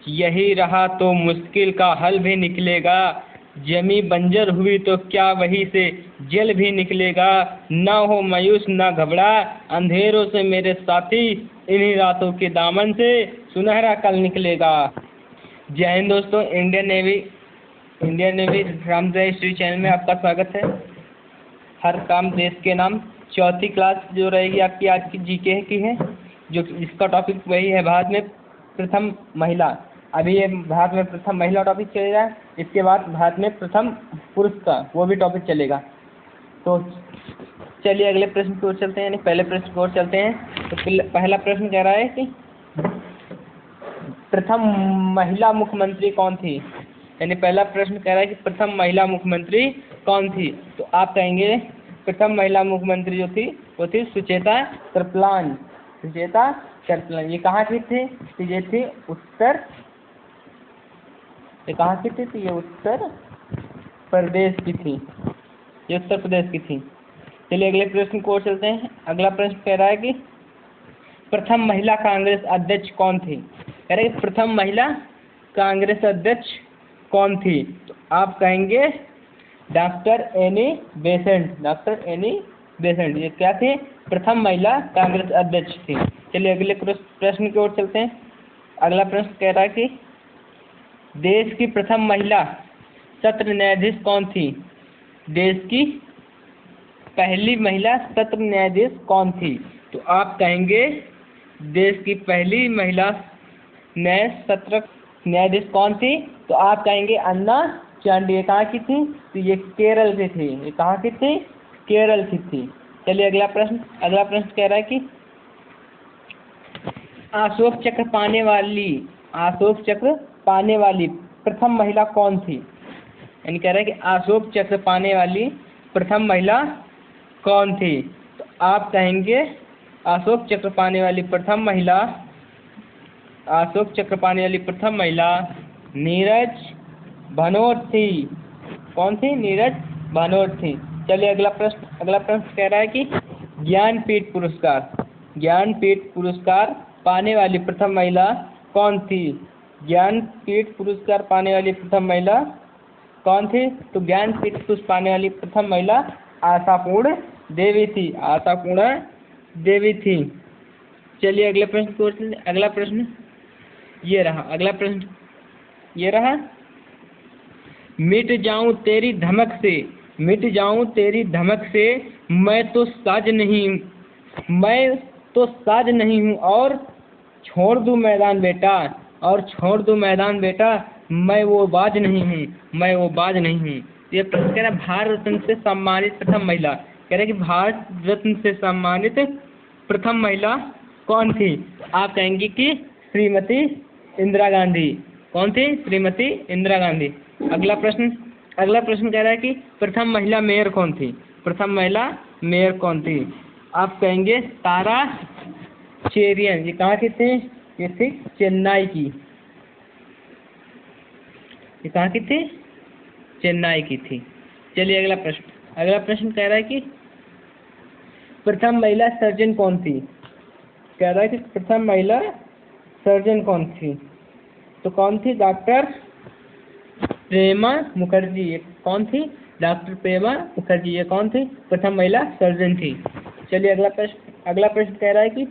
यही रहा तो मुश्किल का हल भी निकलेगा, जमी बंजर हुई तो क्या वहीं से जल भी निकलेगा। ना हो मायूस ना घबरा अंधेरों से मेरे साथी, इन्हीं रातों के दामन से सुनहरा कल निकलेगा। जय हिंद दोस्तों। Indian navy Ramjay history channel में आपका स्वागत है। हर काम देश के नाम चौथी क्लास जो रहेगी आपकी आज की जीके की है, जो इसका टॉपिक वही है भारत में प्रथम महिला। अभी ये भारत में प्रथम महिला टॉपिक चलेगा, इसके बाद भारत में प्रथम पुरुष का वो भी टॉपिक चलेगा। तो चलिए अगले प्रश्न की ओर चलते हैं, यानी पहले प्रश्न की ओर चलते हैं। तो पहला प्रश्न कह रहा है कि प्रथम महिला मुख्यमंत्री कौन थी। यानी पहला प्रश्न कह रहा है कि प्रथम महिला मुख्यमंत्री कौन थी। तो आप कहेंगे प्रथम महिला मुख्यमंत्री जो थी वो थी सुचेता कृपलानी। सुचेता कृपलानी ये कहाँ की थी? तो ये थी उत्तर, ये कहाँ की थी? तो ये उत्तर प्रदेश की थी, ये उत्तर प्रदेश की थी। चलिए अगले प्रश्न को ओर चलते हैं। अगला प्रश्न कह रहा है कि प्रथम महिला कांग्रेस अध्यक्ष कौन थी। कह रहे प्रथम महिला कांग्रेस अध्यक्ष कौन थी। तो आप कहेंगे doctor Annie Besant. Doctor Annie Besant ये क्या थे? प्रथम महिला कांग्रेस अध्यक्ष थी। चलिए अगले प्रश्न की ओर चलते हैं। अगला प्रश्न कह रहा है कि देश की प्रथम महिला सत्र न्यायाधीश कौन थी। देश की पहली महिला सत्र न्यायाधीश कौन थी। तो आप कहेंगे देश की पहली महिला सत्र न्यायाधीश कौन थी। तो आप कहेंगे अन्ना चांडी। ये कहाँ की थी? तो ये केरल की थी। ये कहाँ की थी? केरल की थी। चलिए अगला प्रश्न कह रहा है कि अशोक चक्र पाने वाली प्रथम महिला कौन थी। यानी कह रहा है कि अशोक चक्र पाने वाली प्रथम महिला कौन थी। तो आप कहेंगे अशोक चक्र पाने वाली प्रथम महिला नीरज भनोट थी। कौन थी? नीरज भनोट थी। चलिए अगला प्रश्न कह रहा है कि ज्ञानपीठ पुरस्कार पाने वाली प्रथम महिला कौन थी। ज्ञानपीठ पुरस्कार पाने वाली प्रथम महिला कौन थी। तो ज्ञानपीठ पुरस्कार पाने वाली प्रथम महिला आशापूर्ण देवी थी। आशापूर्ण देवी थी। चलिए अगले प्रश्न की ओर चलिए। अगला प्रश्न ये रहा मिट जाऊं तेरी धमक से मैं तो साज नहीं हूँ और छोड़ दूं मैदान बेटा मैं वो बाज नहीं हूँ। ये प्रश्न कह रहा है भारत रत्न से सम्मानित प्रथम महिला। कह रहे कि भारत रत्न से सम्मानित प्रथम महिला कौन थी। आप कहेंगे कि श्रीमती इंदिरा गांधी। कौन थी? श्रीमती इंदिरा गांधी। अगला प्रश्न कह रहा है कि प्रथम महिला मेयर कौन थी। आप कहेंगे तारा चेरियन। ये कहाँ की थी? ये थी चेन्नई की। ये कहाँ की थी? चेन्नई की थी। चलिए अगला प्रश्न कह रहा है कि प्रथम महिला सर्जन कौन थी। कह रहा है कि प्रथम महिला सर्जन कौन थी। तो कौन थी? डॉक्टर प्रेमा मुखर्जी। ये कौन थी? डॉक्टर प्रेमा मुखर्जी। ये कौन थी? प्रथम महिला सर्जन थी। चलिए अगला प्रश्न कह रहा है कि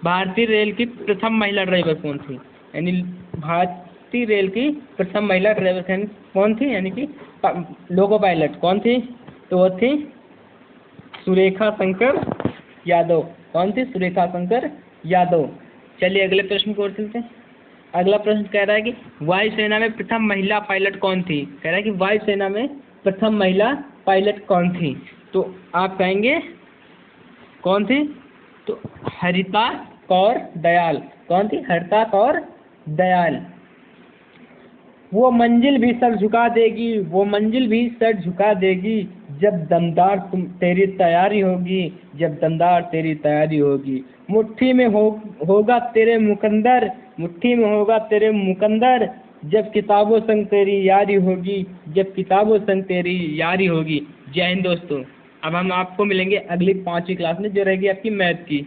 भारतीय रेल की प्रथम महिला ड्राइवर कौन थी। यानी भारतीय रेल की प्रथम महिला ड्राइवर कौन थी, यानी कि लोको पायलट कौन थी। तो वो थी सुरेखा शंकर यादव। कौन थी? सुरेखा शंकर यादव। चलिए अगले प्रश्न की ओर चलते हैं। अगला प्रश्न कह रहा है कि वायुसेना में प्रथम महिला पायलट कौन थी। कह रहा है कि वायुसेना में प्रथम महिला पायलट कौन थी। तो आप कहेंगे कौन थी। तो हरिता कौर दयाल। कौन थी? हरिता कौर दयाल। वो मंजिल भी सर झुका देगी जब दमदार तेरी तैयारी होगी। मुट्ठी में होगा तेरे मुकंदर जब किताबों संग तेरी यारी होगी। जय हिंद दोस्तों। अब हम आपको मिलेंगे अगली 5वीं क्लास में, जो रहेगी आपकी मैथ की।